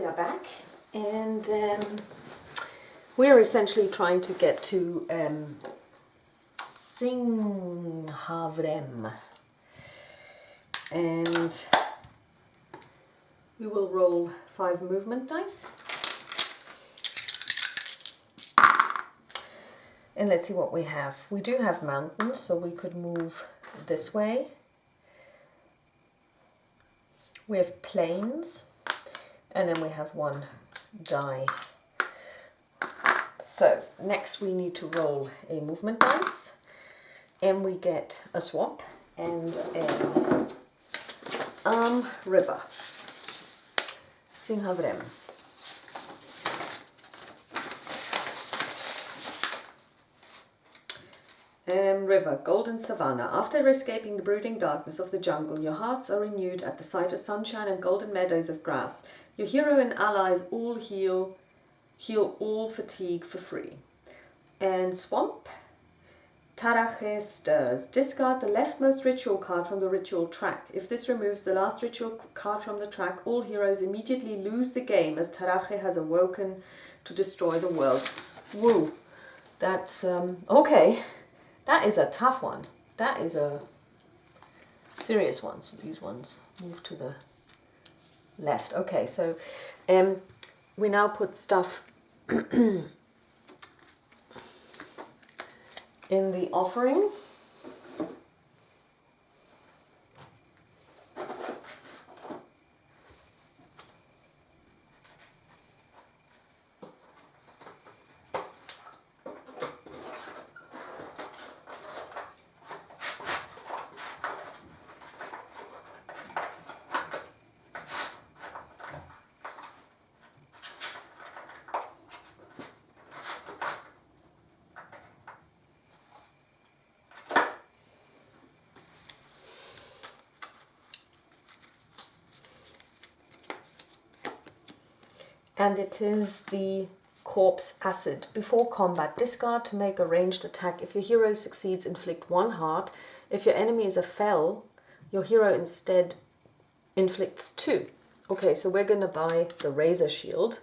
are back, and we are essentially trying to get to Singhavrem, and we will roll 5 movement dice, and let's see what we have. We do have mountains, so we could move this way. We have plains, and then we have 1 die. So next we need to roll a movement dice, and we get a swamp and a river. Singhavrem. River, golden savanna. After escaping the brooding darkness of the jungle, your hearts are renewed at the sight of sunshine and golden meadows of grass. Your hero and allies all heal all fatigue for free. And swamp. Tarache stirs. Discard the leftmost ritual card from the ritual track. If this removes the last ritual card from the track, all heroes immediately lose the game as Tarache has awoken to destroy the world. Woo. That's, okay. That is a tough one. That is a serious one. So these ones move to the left. Okay, so we now put stuff in the offering. And it is the corpse acid. Before combat, discard to make a ranged attack. If your hero succeeds, inflict 1 heart. If your enemy is a fell, your hero instead inflicts 2. Okay, so we're going to buy the razor shield,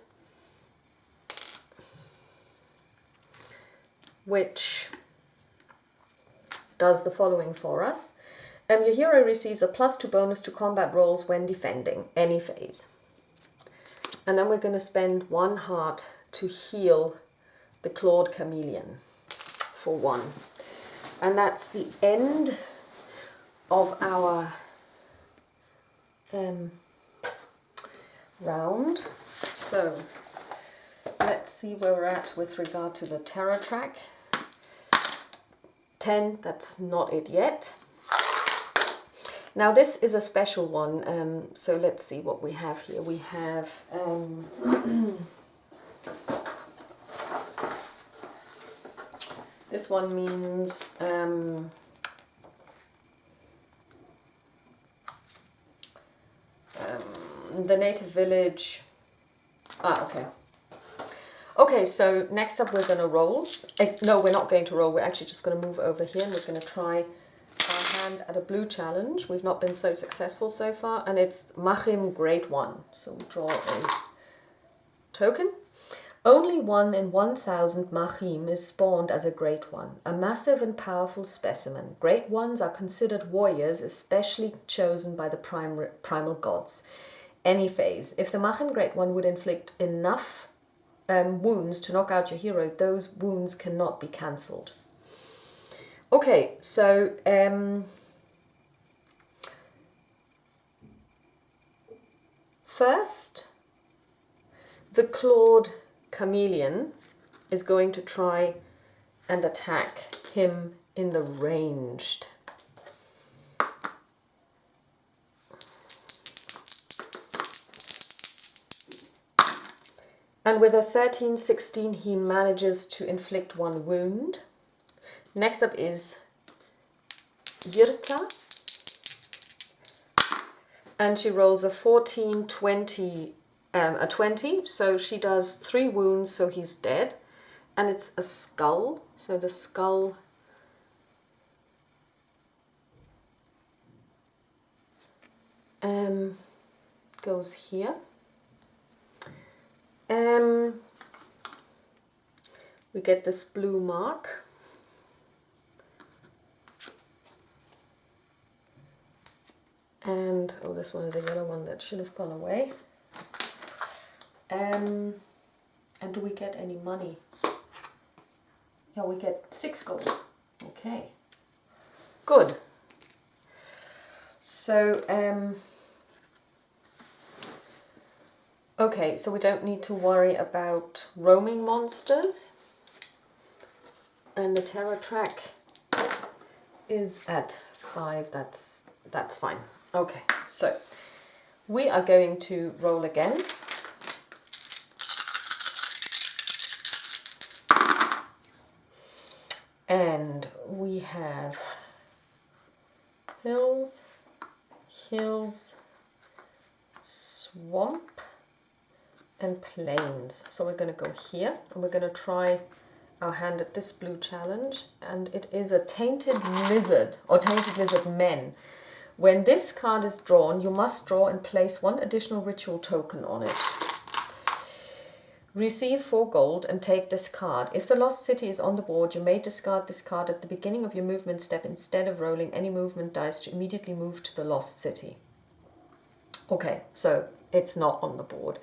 which does the following for us. Your hero receives a +2 bonus to combat rolls when defending any phase. And then we're going to spend 1 heart to heal the clawed chameleon for 1. And that's the end of our round. So let's see where we're at with regard to the terror track. 10, that's not it yet. Now this is a special one, so let's see what we have here. We have this one means the native village. Okay. Okay, so next up we're going to roll. No, we're not going to roll. We're actually just going to move over here and we're going to try our hand at a blue challenge. We've not been so successful so far, and it's Machim Great One. So we draw a token. Only 1 in 1,000 Machim is spawned as a Great One, a massive and powerful specimen. Great Ones are considered warriors, especially chosen by the primal gods. Any phase. If the Machim Great One would inflict enough wounds to knock out your hero, those wounds cannot be cancelled. Okay, so first, the clawed chameleon is going to try and attack him in the ranged. And with a 13-16, he manages to inflict 1 wound. Next up is Yirta, and she rolls a 14, 20, a 20, so she does 3 wounds, so he's dead. And it's a skull, so the skull goes here. We get this blue mark. And, oh, this one is a yellow one that should have gone away. And do we get any money? Yeah, we get 6 gold. Okay. Good. So, okay, so we don't need to worry about roaming monsters. And the terror track is at 5. That's fine. Okay, so we are going to roll again. And we have hills, swamp, and plains. So we're going to go here and we're going to try our hand at this blue challenge, and it is a tainted lizard or tainted lizard men. When this card is drawn, you must draw and place 1 additional ritual token on it. Receive 4 gold and take this card. If the lost city is on the board, you may discard this card at the beginning of your movement step instead of rolling any movement dice to immediately move to the lost city. Okay, so it's not on the board.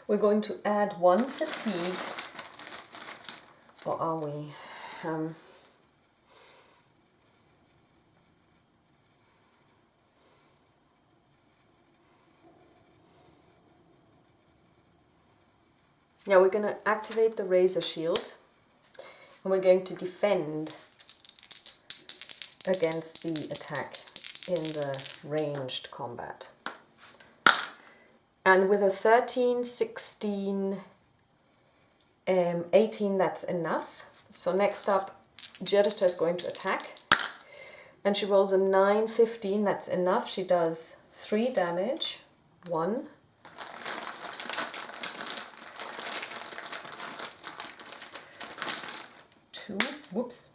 We're going to add 1 fatigue, or are we? Yeah, we're going to activate the razor shield, and we're going to defend against the attack in the ranged combat. And with a 13, 16, 18, that's enough. So next up, Jeditta is going to attack. And she rolls a 9, 15, that's enough. She does 3 damage. 1. 2. Whoops.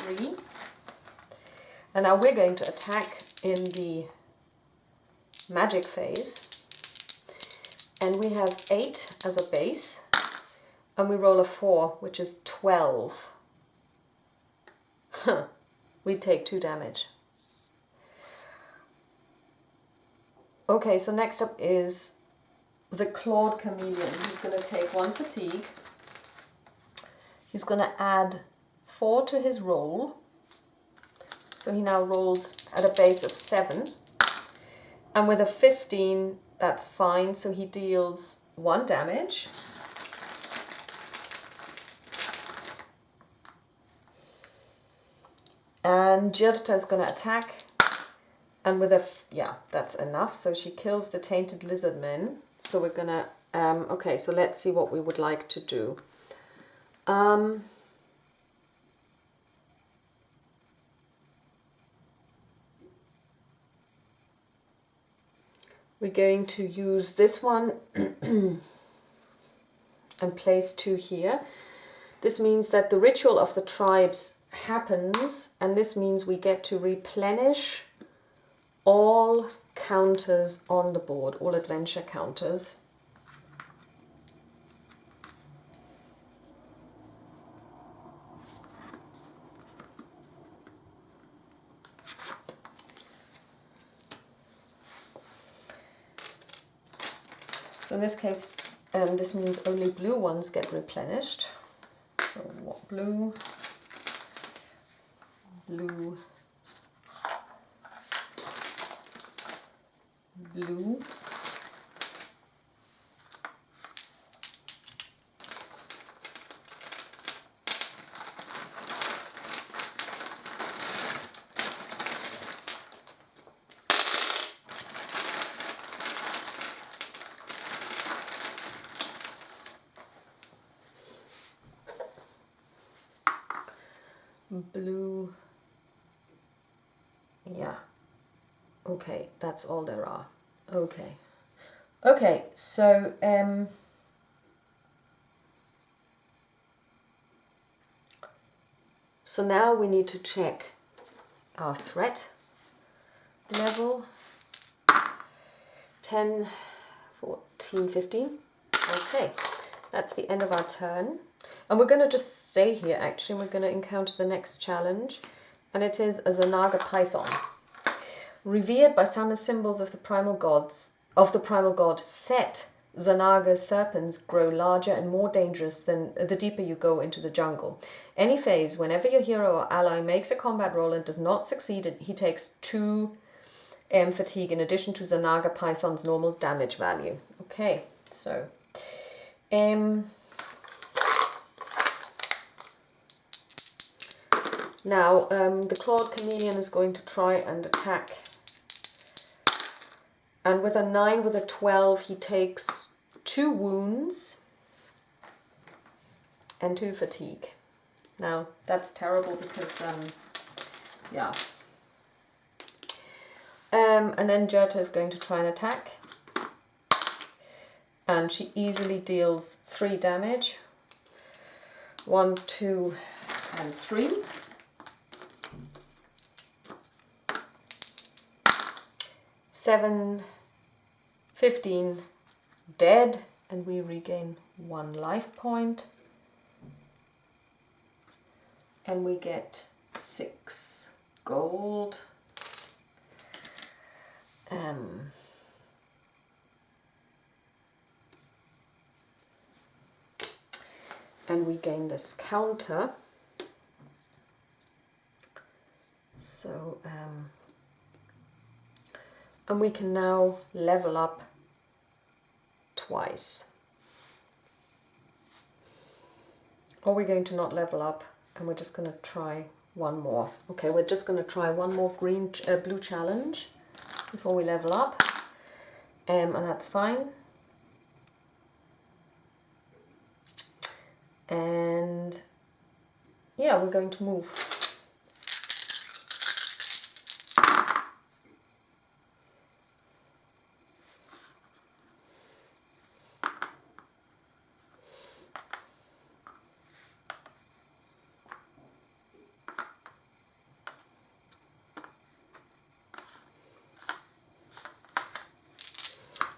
3. And now we're going to attack in the magic phase. And we have 8 as a base. And we roll a 4, which is 12. We take 2 damage. Okay, so next up is the Clawed Chameleon. He's going to take 1 fatigue. He's going to add 4 to his roll. So he now rolls at a base of 7. And with a 15, that's fine. So he deals 1 damage. And Jeditta is going to attack. And with a, yeah, that's enough. So she kills the tainted lizard men. So we're going to, okay, so let's see what we would like to do. We're going to use this one and place 2 here. This means that the ritual of the tribes happens, and this means we get to replenish all counters on the board, all adventure counters. So in this case, this means only blue ones get replenished. So what, blue, blue, blue, blue, Yeah. Okay, that's all there are. Okay. Okay, so so now we need to check our threat level. 10, 14, 15. Okay, that's the end of our turn. And we're going to just stay here, actually. We're going to encounter the next challenge. And it is a Zanagra python. Revered by some as symbols of the primal gods, of the primal god Set, Zanaga serpents grow larger and more dangerous than the deeper you go into the jungle. Any phase, whenever your hero or ally makes a combat roll and does not succeed, he takes 2 fatigue in addition to Zanaga python's normal damage value. Okay, so now the clawed chameleon is going to try and attack. And with a 9, with a 12, he takes 2 wounds and 2 fatigue. Now, that's terrible because, yeah. And then Jurta is going to try and attack. And she easily deals 3 damage. 1, 2, and 3. 7, 15, dead, and we regain 1 life point. And we get 6 gold. And we gain this counter. So, and we can now level up twice. Or we're going to not level up, and we're just going to try one more. Okay, we're just going to try one more blue challenge before we level up, and that's fine. And yeah, we're going to move.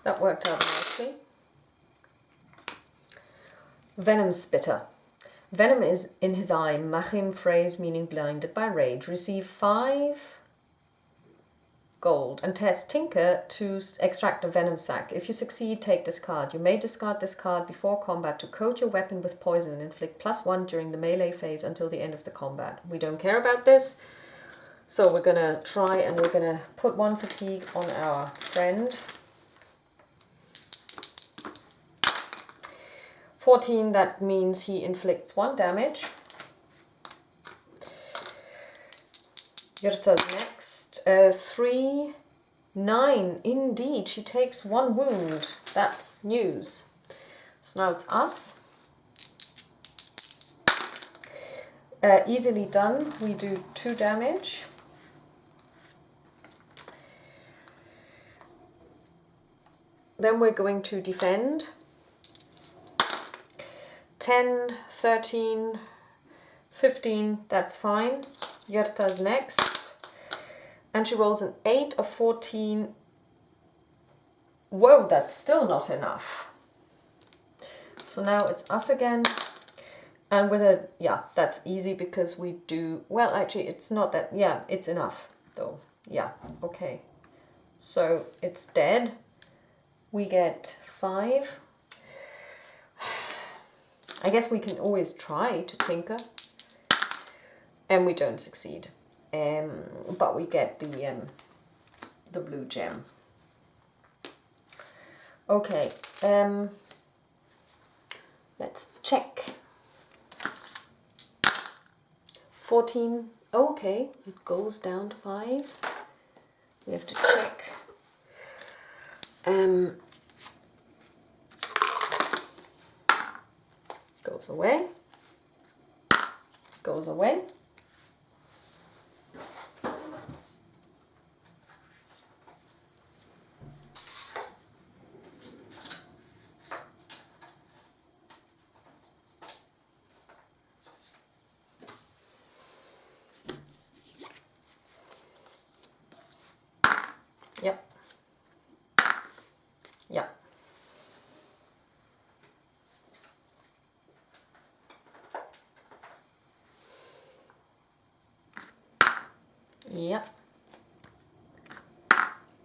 That worked out nicely. Venom Spitter. Venom is in his eye, Machim phrase meaning blinded by rage. Receive 5 gold and test Tinker to extract a venom sac. If you succeed, take this card. You may discard this card before combat to coat your weapon with poison and inflict +1 during the melee phase until the end of the combat. We don't care about this, so we're going to try and we're going to put 1 fatigue on our friend. 14, that means he inflicts 1 damage. Yurta's next. 3, 9, indeed, she takes 1 wound. That's news. So now it's us. Easily done. We do 2 damage. Then we're going to defend. 10, 13, 15, that's fine. Yurta's next. And she rolls an 8, a 14. Whoa, that's still not enough. So now it's us again. And with a, yeah, that's easy because we do, well, actually, it's not that, yeah, it's enough though. Yeah, okay. So it's dead. We get 5. I guess we can always try to tinker, and we don't succeed. But we get the blue gem. Okay, let's check. 14. Okay, it goes down to 5. We have to check. Goes away, goes away. Yeah.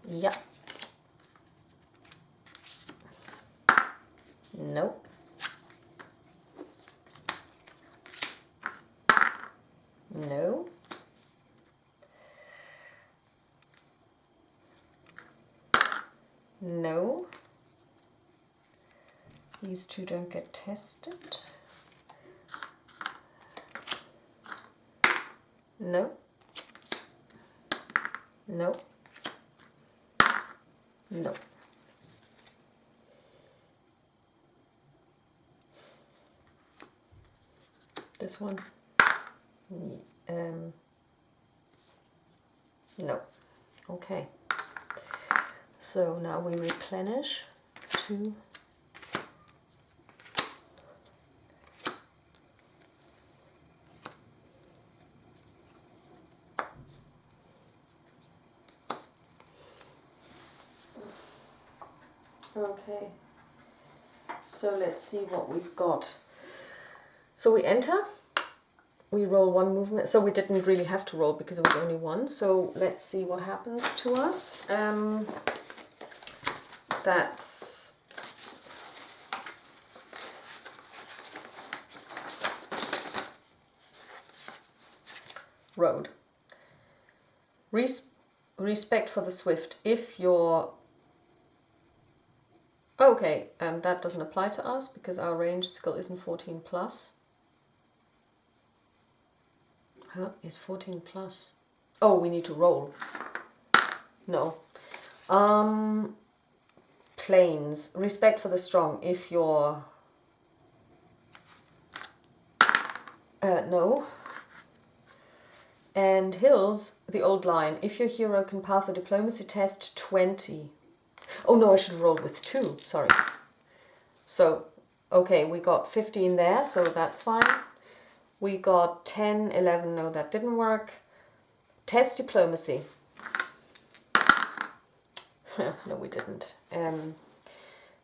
Yeah. No. No. No. These two don't get tested. No. No. No. This one. No. Okay. So now we replenish 2. Okay. So let's see what we've got. So we enter. We roll 1 movement, so we didn't really have to roll because it was only 1. So let's see what happens to us. That's road. Respect for the swift. If you're okay, that doesn't apply to us because our range skill isn't 14 plus. Huh? Is 14 plus? Oh, we need to roll. No. Plains. Respect for the strong. If you're... no. And hills, the old line. If your hero can pass a diplomacy test 20. Oh no, I should have rolled with 2. Sorry. So, okay, we got 15 there, so that's fine. We got 10, 11, no, that didn't work. Test diplomacy. No, we didn't.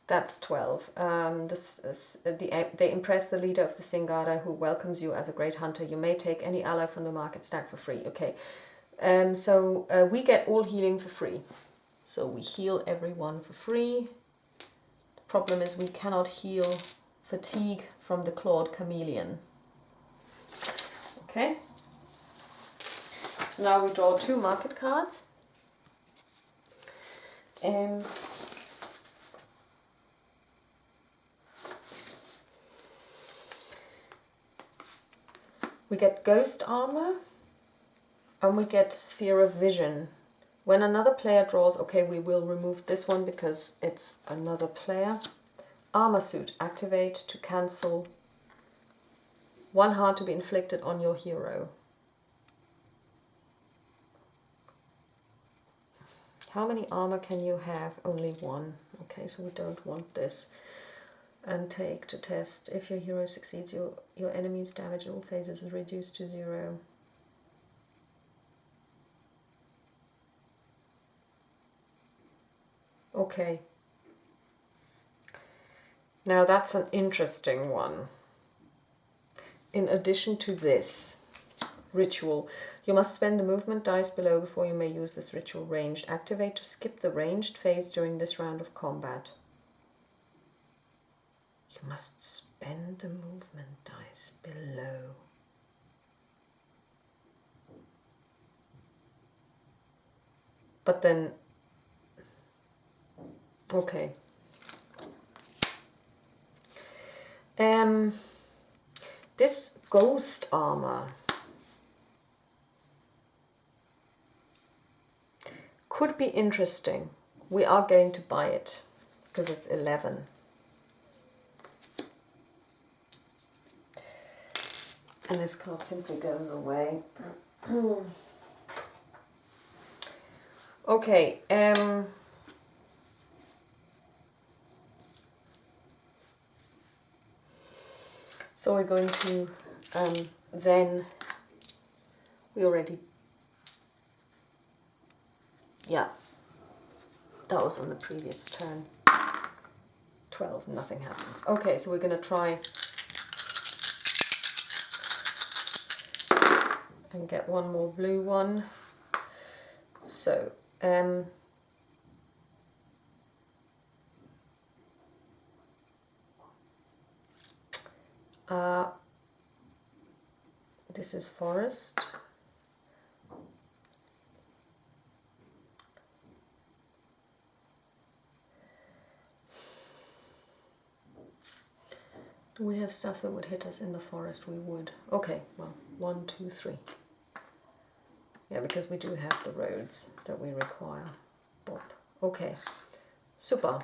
That's 12. They impress the leader of the Singara who welcomes you as a great hunter. You may take any ally from the market stack for free. Okay. So we get all healing for free. So we heal everyone for free. The problem is we cannot heal fatigue from the clawed chameleon. Okay. So now we draw 2 market cards. We get ghost armor and we get sphere of vision. When another player draws, okay, we will remove this one because it's another player. Armor suit, activate to cancel 1 heart to be inflicted on your hero. How many armor can you have? Only 1. Okay, so we don't want this. And take to test. If your hero succeeds, your enemy's damage in all phases is reduced to 0. Okay. Now that's an interesting one. In addition to this ritual, you must spend the movement dice below before you may use this ritual. Ranged. Activate to skip the ranged phase during this round of combat. You must spend the movement dice below. But then, okay. This ghost armor could be interesting. We are going to buy it because it's 11. And this card simply goes away. Okay. So we're going to then we already, yeah, that was on the previous turn. 12, nothing happens. Okay, so we're going to try and get one more blue one. So, this is forest. Do we have stuff that would hit us in the forest? We would. Okay, well, 1, 2, 3. Yeah, because we do have the roads that we require. Bob. Okay, super.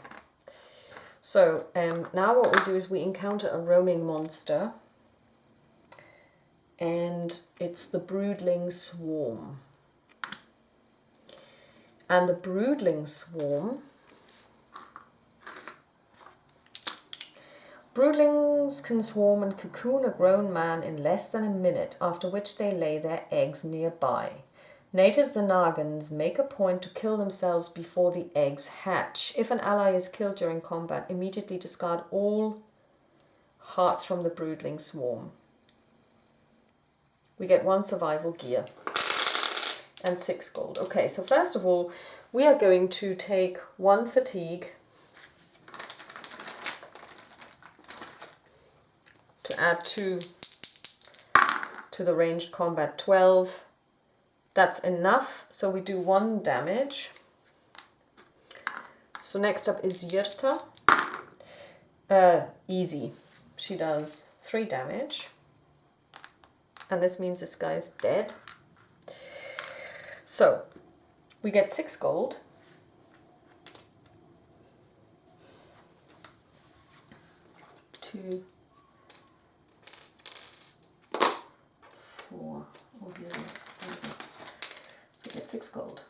So now what we do is we encounter a roaming monster, and it's the broodling swarm. And the broodling swarm, broodlings can swarm and cocoon a grown man in less than a minute, after which they lay their eggs nearby. Native Zanagans make a point to kill themselves before the eggs hatch. If an ally is killed during combat, immediately discard all hearts from the broodling swarm. We get 1 survival gear and 6 gold. Okay, so first of all, we are going to take 1 fatigue to add 2 to the ranged combat, 12. That's enough, so we do 1 damage. So next up is Yirta. Easy. She does 3 damage. And this means this guy is dead. So, we get 6 gold. Two, 4, so we get 6 gold.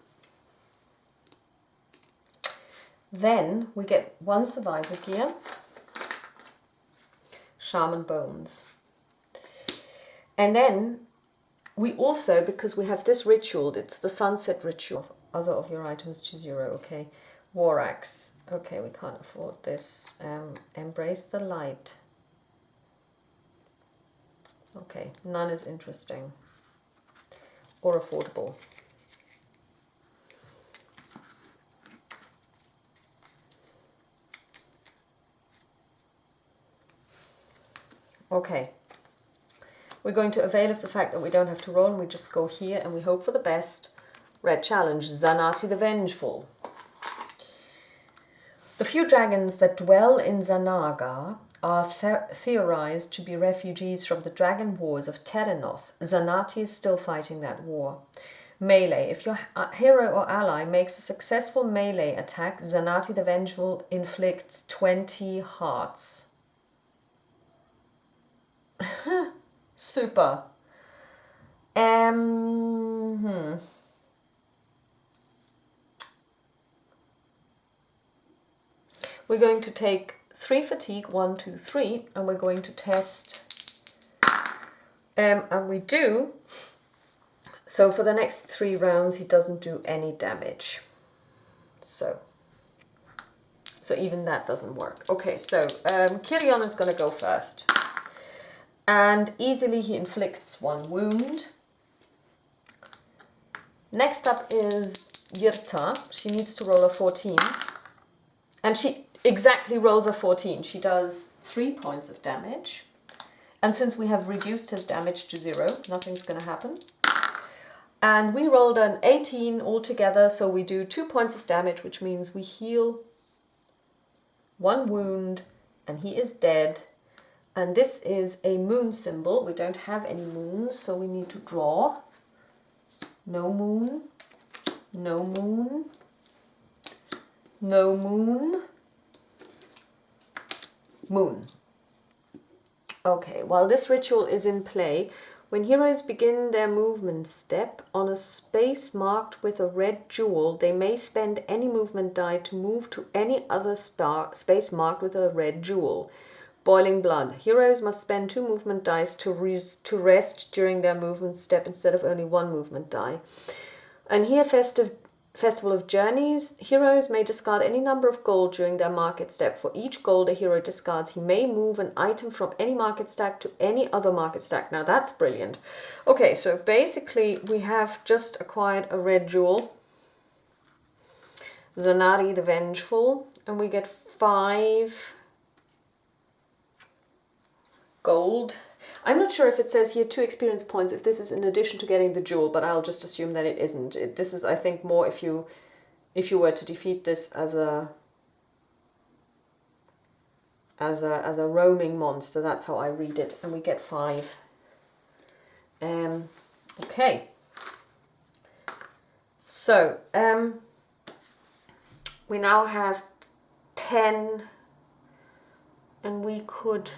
Then we get 1 survival gear, shaman bones. And then we also, because we have this ritual, it's the sunset ritual, other of your items to 0, okay. War axe, okay, we can't afford this. Embrace the light. Okay, none is interesting or affordable. Okay, we're going to avail of the fact that we don't have to roll, and we just go here and we hope for the best. Red challenge, Zanati the Vengeful. The few dragons that dwell in Zanagra are theorized to be refugees from the dragon wars of Terenoth. Zanati is still fighting that war. Melee. If your hero or ally makes a successful melee attack, Zanati the Vengeful inflicts 20 hearts. Super. We're going to take 3 fatigue, 1, 2, 3, and we're going to test. And we do. So for the next 3 rounds, he doesn't do any damage. So even that doesn't work. Okay, so Kirion is going to go first. And easily he inflicts 1 wound. Next up is Yirta. She needs to roll a 14. And she exactly rolls a 14. She does 3 points of damage. And since we have reduced his damage to 0, nothing's going to happen. And we rolled an 18 altogether, so we do 2 points of damage, which means we heal 1 wound, and he is dead. And this is a moon symbol. We don't have any moons, so we need to draw. No moon, no moon, no moon, moon. Okay, while this ritual is in play, when heroes begin their movement step on a space marked with a red jewel, they may spend any movement die to move to any other space marked with a red jewel. Boiling blood. Heroes must spend 2 movement dice to rest during their movement step instead of only 1 movement die. And here, Festival of Journeys. Heroes may discard any number of gold during their market step. For each gold a hero discards, he may move an item from any market stack to any other market stack. Now that's brilliant. Okay, so basically we have just acquired a red jewel. Zanari the Vengeful, and we get 5 gold. I'm not sure if it says here 2 experience points, if this is in addition to getting the jewel, but I'll just assume that it isn't. This is, I think, more if you were to defeat this as a roaming monster. That's how I read it, and we get 5. Okay. So we now have 10, and we could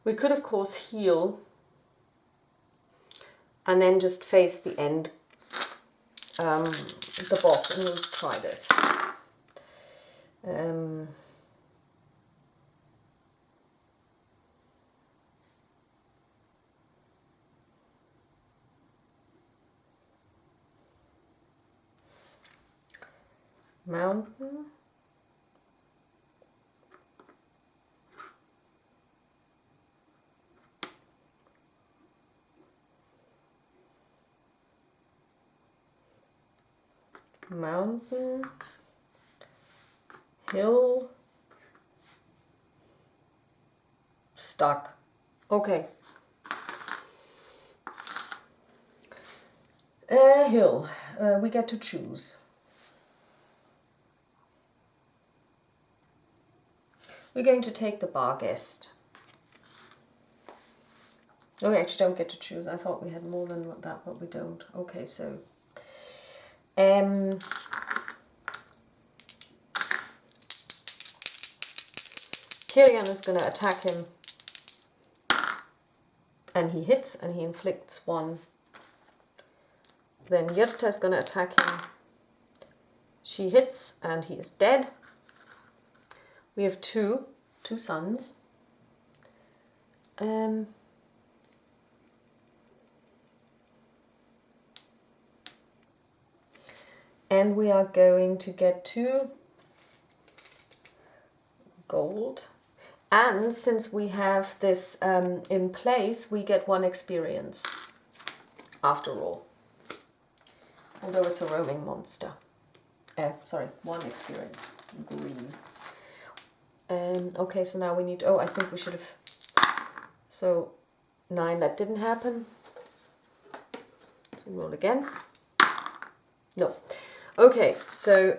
we could of course heal and then just face the end, the boss, and we'll try this. Mountain. Mountain. Hill. Stuck. Okay. Hill. We get to choose. We're going to take the bar guest. Oh, we actually don't get to choose. I thought we had more than that, but we don't. Okay, so Kirian is going to attack him, and he hits, and he inflicts 1. Then Yurta is going to attack him. She hits, and he is dead. We have two sons. And we are going to get 2 gold. And since we have this in place, we get 1 experience after all. Although it's a roaming monster. Sorry, 1 experience. Green. Okay, so now we need... Oh, I think we should have... So, 9, that didn't happen. So roll again. No. Okay, so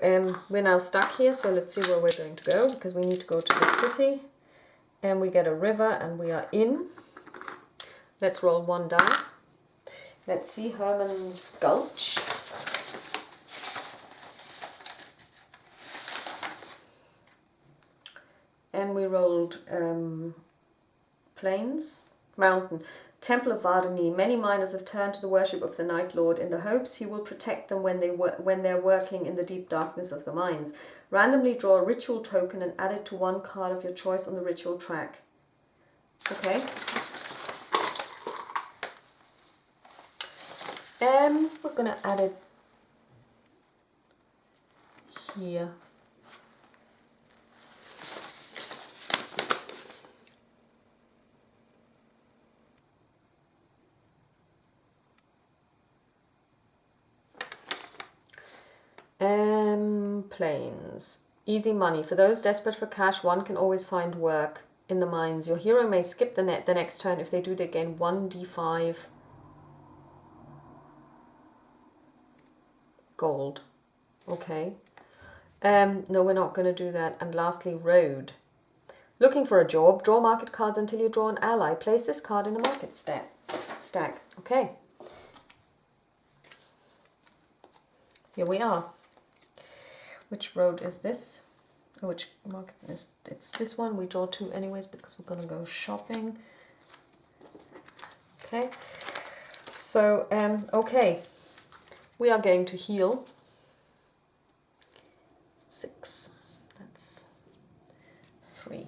we're now stuck here, so let's see where we're going to go, because we need to go to the city. And we get a river, and we are in. Let's roll 1 die. Let's see, Herman's Gulch. And we rolled Plains, Mountain. Temple of Vardani. Many miners have turned to the worship of the Night Lord in the hopes he will protect them when they're working in the deep darkness of the mines. Randomly draw a ritual token and add it to 1 card of your choice on the ritual track. Okay. We're gonna add it here. Plains. Easy money. For those desperate for cash, one can always find work in the mines. Your hero may skip the next turn. If they do, they gain 1d5 gold. Okay. No, we're not going to do that. And lastly, road. Looking for a job. Draw market cards until you draw an ally. Place this card in the market stack. Okay. Here we are. Which road is this? Oh, which market is it's this one? We draw 2 anyways because we're gonna go shopping. Okay. So okay. We are going to heal 6. That's 3.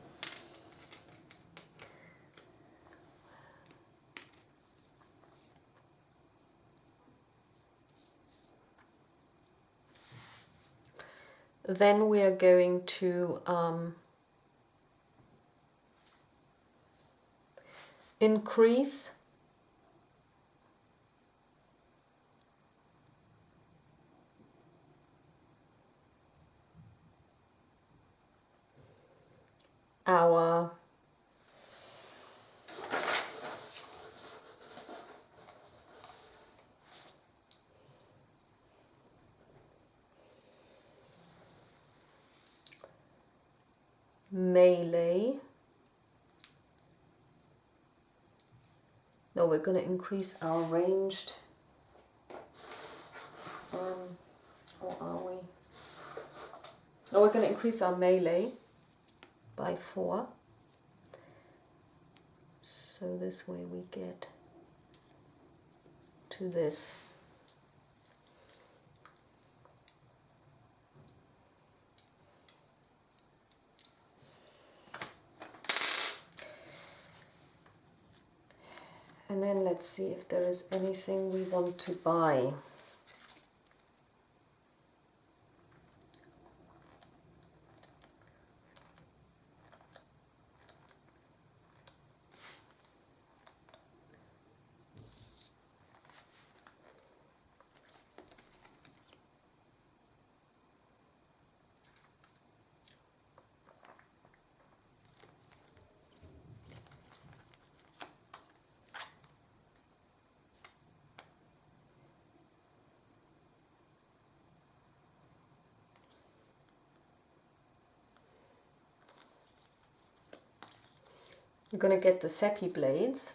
then we are going to increase our melee. No, we're going to increase our ranged. Or are we? No, we're going to increase our melee by 4. So this way we get to this. And then let's see if there is anything we want to buy. I'm going to get the Seppi blades.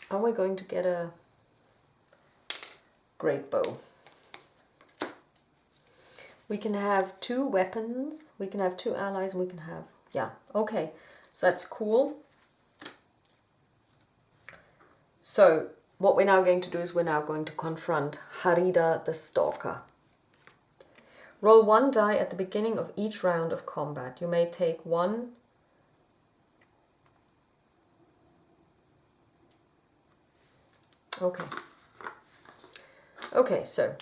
And we're going to get a great bow. We can have 2 weapons, we can have 2 allies, and we can have, yeah, okay, so that's cool. So what we're now going to do is we're now going to confront Harida the Stalker. Roll 1 die at the beginning of each round of combat. You may take 1. Okay. Okay, so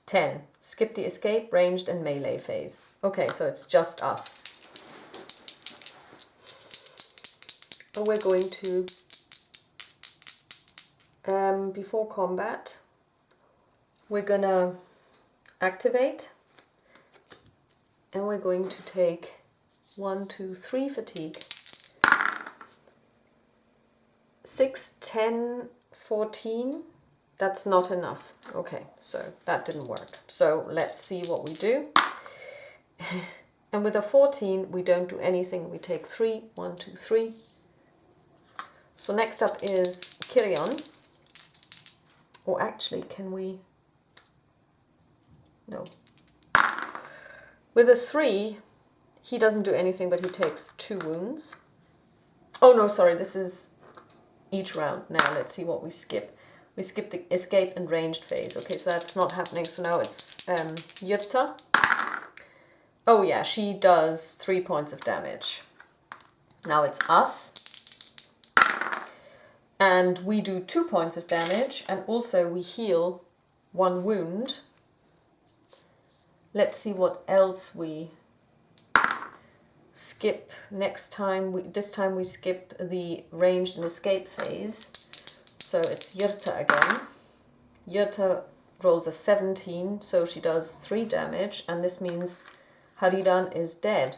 10. Skip the escape, ranged, and melee phase. Okay, so it's just us. And we're going to, before combat, we're gonna activate, and we're going to take 1, 2, 3 fatigue. 6, 10, 14. That's not enough. Okay, so that didn't work. So let's see what we do. And with a 14, we don't do anything. We take 3, 1, 2, 3. So next up is Kirion. Or actually, can we? No. With a 3, he doesn't do anything, but he takes 2 wounds. Oh no, sorry, this is each round. Now let's see what we skip. We skip the escape and ranged phase. Okay, so that's not happening. So now it's Jutta. Oh yeah, she does 3 points of damage. Now it's us. And we do 2 points of damage, and also we heal 1 wound. Let's see what else we skip next time. This time we skip the ranged and escape phase. So it's Jutta again. Jutta rolls a 17, so she does 3 damage, and this means Haridan is dead.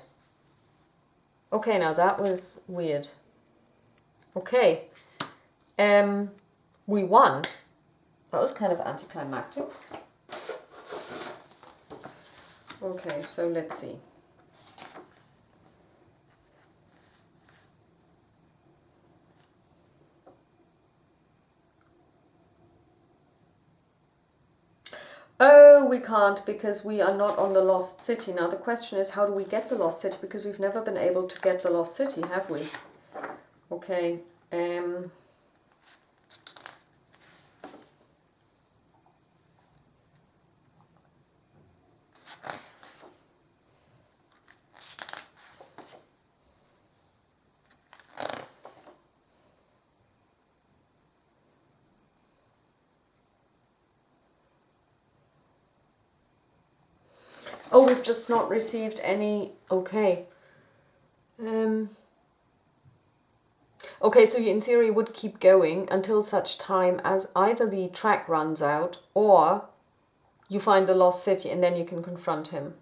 Okay, now that was weird. Okay. We won. That was kind of anticlimactic. Okay, so let's see. Oh, we can't because we are not on the Lost City. Now the question is, how do we get the Lost City? Because we've never been able to get the Lost City, have we? Okay. Oh, we've just not received any... Okay. Okay, so you in theory would keep going until such time as either the track runs out or you find the lost city and then you can confront him.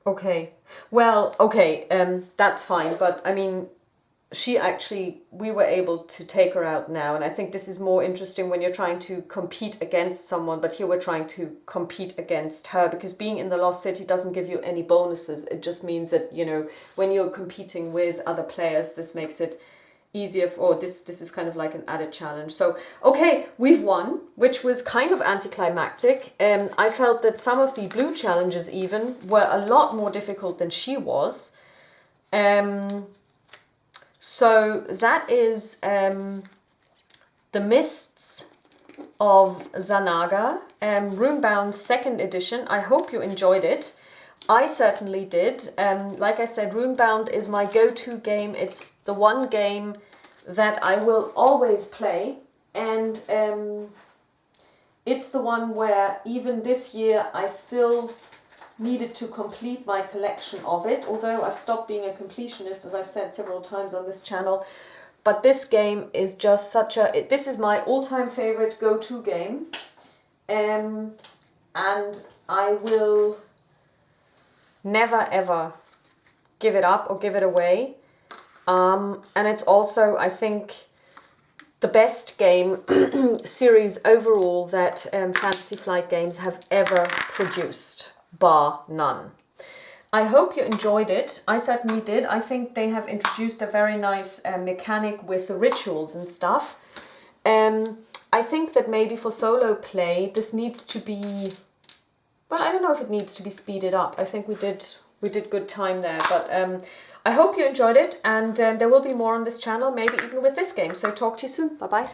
Okay. Well, okay, that's fine, but I mean, we were able to take her out now, and I think this is more interesting when you're trying to compete against someone, but here we're trying to compete against her, because being in the Lost City doesn't give you any bonuses. It just means that, you know, when you're competing with other players, this makes it easier, or this is kind of like an added challenge. So, okay, we've won, which was kind of anticlimactic. I felt that some of the blue challenges even were a lot more difficult than she was. So that is The Mists of Zanagra, Runebound 2nd edition. I hope you enjoyed it. I certainly did. Like I said, Runebound is my go-to game. It's the one game that I will always play. And it's the one where even this year I still needed to complete my collection of it, although I've stopped being a completionist, as I've said several times on this channel. But this game is just this is my all-time favorite go-to game, and I will never ever give it up or give it away. And it's also, I think, the best game series overall that Fantasy Flight Games have ever produced, bar none. I hope you enjoyed it. I certainly did. I think they have introduced a very nice mechanic with the rituals and stuff. I think that maybe for solo play this needs to be, well, I don't know if it needs to be speeded up. I think we did good time there, but I hope you enjoyed it, and there will be more on this channel, maybe even with this game. So talk to you soon. Bye bye.